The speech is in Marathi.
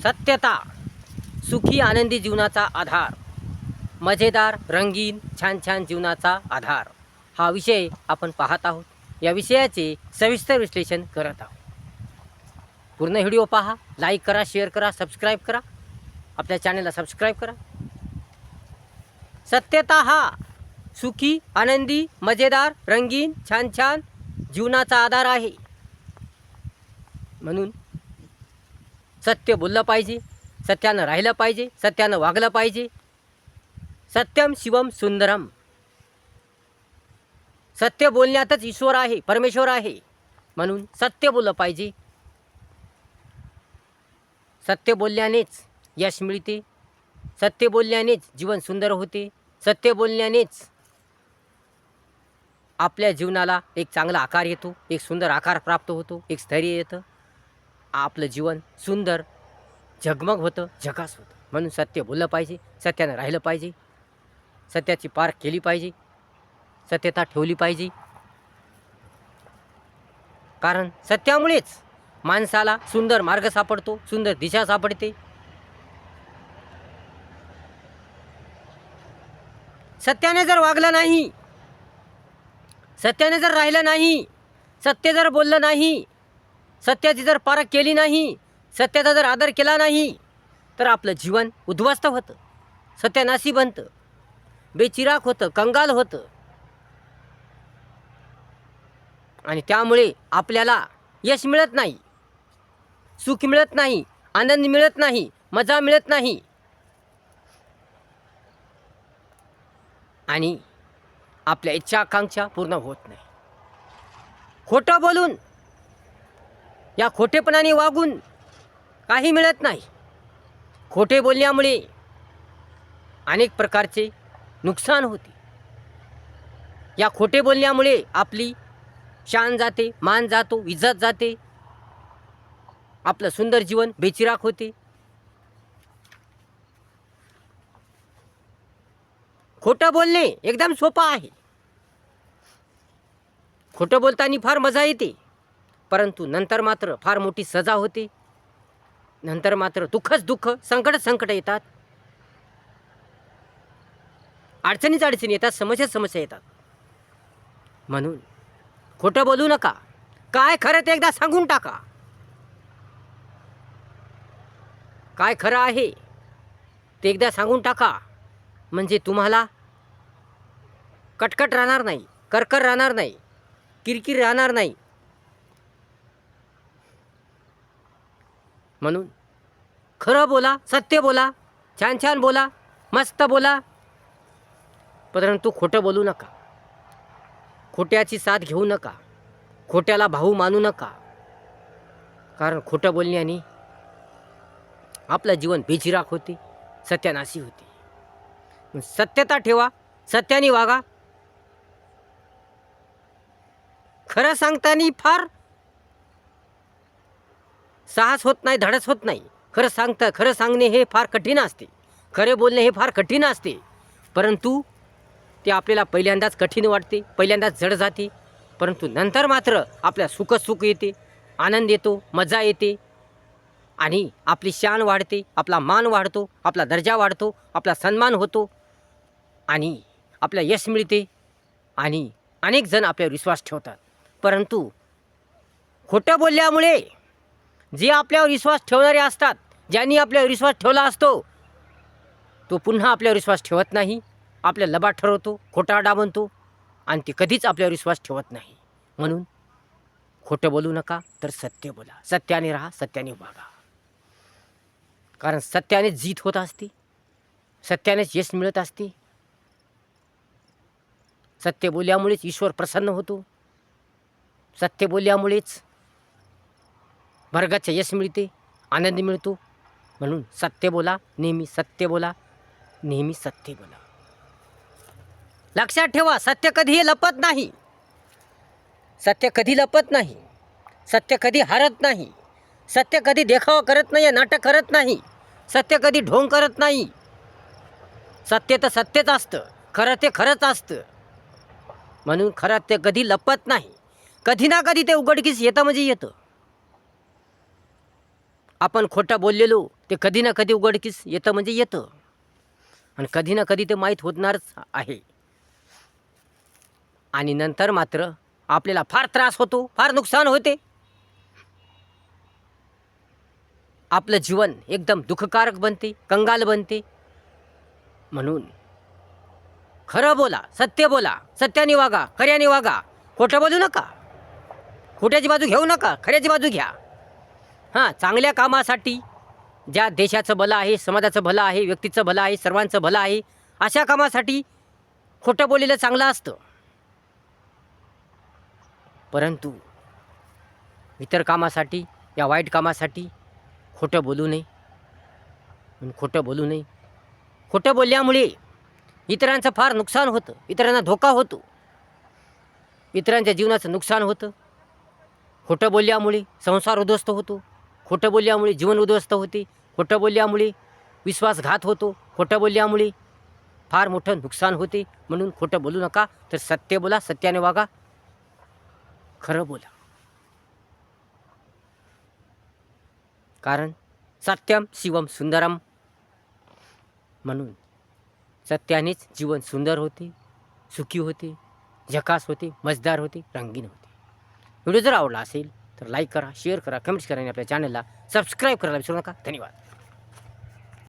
सत्यता सुखी आनंदी जीवनाचा आधार, मजेदार रंगीन छान छान जीवनाचा आधार हा विषय आपण पाहत आहोत. या विषयाचे सविस्तर विश्लेषण करत आहोत. पूर्ण व्हिडिओ पहा, लाईक करा, शेअर करा, सबस्क्राईब करा. आपल्या चॅनलला सबस्क्राईब करा. सत्यता हा सुखी आनंदी मजेदार रंगीन छान छान जीवनाचा आधार आहे. म्हणून सत्य बोललं पाहिजे, सत्यानं राहिलं पाहिजे, सत्यानं वागलं पाहिजे. सत्यम शिवम सुंदरम. सत्य बोलण्यातच ईश्वर आहे, परमेश्वर आहे. म्हणून सत्य बोललं पाहिजे. सत्य बोलल्यानेच यश मिळते, सत्य बोलल्यानेच जीवन सुंदर होते, सत्य बोलण्यानेच आपल्या जीवनाला एक चांगला आकार येतो, एक सुंदर आकार प्राप्त होतो, एक स्थैर्य येतं. आपलं जीवन सुंदर झगमग होतं, झकास होतं. म्हणून सत्य बोललं पाहिजे, सत्यानं राहिलं पाहिजे, सत्याची पारख केली पाहिजे, सत्यता ठेवली पाहिजे. कारण सत्यामुळेच माणसाला सुंदर मार्ग सापडतो, सुंदर दिशा सापडते. सत्याने जर वागलं नाही, सत्याने जर राहिलं नाही, सत्य जर बोललं नाही, सत्याची जर पारख केली नाही, सत्याचा जर आदर केला नाही, तर आपलं जीवन उद्ध्वस्त होतं, सत्यानाशी बनतं, बेचिराग होतं, कंगाल होतं. आणि त्यामुळे आपल्याला यश मिळत नाही, सुख मिळत नाही, आनंद मिळत नाही, मजा मिळत नाही. आणि आपल्या इच्छा आकांक्षा पूर्ण होत नाही. खोटं बोलून, या खोटेपणाने वागून काही मिळत नाही. खोटे बोलण्यामुळे अनेक प्रकारचे नुकसान होते. या खोटे बोलण्यामुळे आपली शान जाते, मान जातो, इज्जत जाते, आपलं सुंदर जीवन बेचिराग होते. खोटं बोलणे एकदम सोपं आहे. खोटं बोलताना फार मजा येते, परंतु नंतर मात्र फार मोठी सजा होते. नंतर मात्र दुःखच दुःख, संकट येतात, अडचणी येतात, समस्या येतात. म्हणून खोटं बोलू नका. काय खरं ते एकदा सांगून टाका. काय खरं आहे ते एकदा सांगून टाका. म्हणजे तुम्हाला कटकट राहणार नाही, करकर राहणार नाही, किरकिर राहणार नाही. म्हणून खरं बोला, सत्य बोला, छान छान बोला, मस्त बोला, परंतु खोटं बोलू नका. खोट्याची साथ घेऊ नका, खोट्याला भाऊ मानू नका. कारण खोटं बोलण्याने आपलं जीवन बेचिराग होते, सत्यानाशी होते. सत्यता ठेवा, सत्याने वागा. खरं सांगताना फार साहस होत नाही, धाडस होत नाही. खरं सांगणे हे फार कठीण असते, खरे बोलणे हे फार कठीण असते. परंतु ते आपल्याला पहिल्यांदाच कठीण वाटते, पहिल्यांदाच जड जाते. परंतु नंतर मात्र आपल्या सुख येते, आनंद येतो, मजा येते. आणि आपली शान वाढते, आपला मान वाढतो, आपला दर्जा वाढतो, आपला सन्मान होतो, आणि आपल्या यश मिळते. आणि अनेक जण आपल्यावर विश्वास ठेवतात. परंतु खोटं बोलल्यामुळे जे आपल्यावर विश्वास ठेवणारे असतात, ज्यांनी आपल्यावर विश्वास ठेवला असतो, तो पुन्हा आपल्यावर विश्वास ठेवत नाही, आपल्या लबाड ठरवतो, खोटारडा बनतो, आणि ते कधीच आपल्यावर विश्वास ठेवत नाही. म्हणून खोटं बोलू नका, तर सत्य बोला, सत्याने राहा, सत्याने वागा. कारण सत्यानेच जीत होत असते, सत्यानेच यश मिळत असते. सत्य बोलल्यामुळेच ईश्वर प्रसन्न होतो, सत्य बोलल्यामुळेच वर्गाचे यश मिळते, आनंद मिळतो. म्हणून सत्य बोला, नेहमी सत्य बोला, नेहमी सत्य बोला. लक्षात ठेवा, सत्य कधीही लपत नाही, सत्य कधी लपत नाही, सत्य कधी हारत नाही, सत्य कधी देखावा करत नाही, नाटक करत नाही, सत्य कधी ढोंग करत नाही. सत्य तर सत्यच असतं, खरं ते खरंच असतं. म्हणून खरं ते कधी लपत नाही, कधी ना कधी ते उघडकीस येतं म्हणजे येतं. आपण खोटं बोललेलो ते कधी ना कधी उघडकीस येतं म्हणजे येतं, आणि कधी ना कधी ते माहीत होणारच आहे. आणि नंतर मात्र आपल्याला फार त्रास होतो, फार नुकसान होते. आपलं जीवन एकदम दुःखकारक बनते, कंगाल बनते. म्हणून खरं बोला, सत्य बोला, सत्याने वागा, खऱ्याने वागा. खोटं बोलू नका, खोट्याची बाजू घेऊ नका, खऱ्याची बाजू घ्या. हां, चांगल्या कामासाठी, ज्या देशाचं भलं आहे, समाजाचं भलं आहे, व्यक्तीचं भलं आहे, सर्वांचं भलं आहे, अशा कामासाठी खोटं बोललेलं चांगलं असतं. परंतु इतर कामासाठी, या वाईट कामासाठी खोटं बोलू नये. खोटं बोलू नये. खोटं बोलल्यामुळे इतरांचं फार नुकसान होतं, इतरांना धोका होतो, इतरांच्या जीवनाचं नुकसान होतं. खोटं बोलल्यामुळे संसार उद्ध्वस्त होतो, खोटं बोलल्यामुळे जीवन उद्ध्वस्त होते, खोटं बोलल्यामुळे विश्वासघात होतो, खोटं बोलल्यामुळे फार मोठं नुकसान होते. म्हणून खोटं बोलू नका, तर सत्य बोला, सत्याने वागा, खरं बोला. कारण सत्यम शिवम सुंदरम. म्हणून सत्यानेच जीवन सुंदर होते, सुखी होते, झकास होते, मजेदार होते, रंगीन होते. व्हिडिओ जर आवडला असेल तर लाईक करा, शेअर करा, कमेंट्स करा आणि आपल्या चॅनलला सबस्क्राईब करायला विसरू नका. धन्यवाद.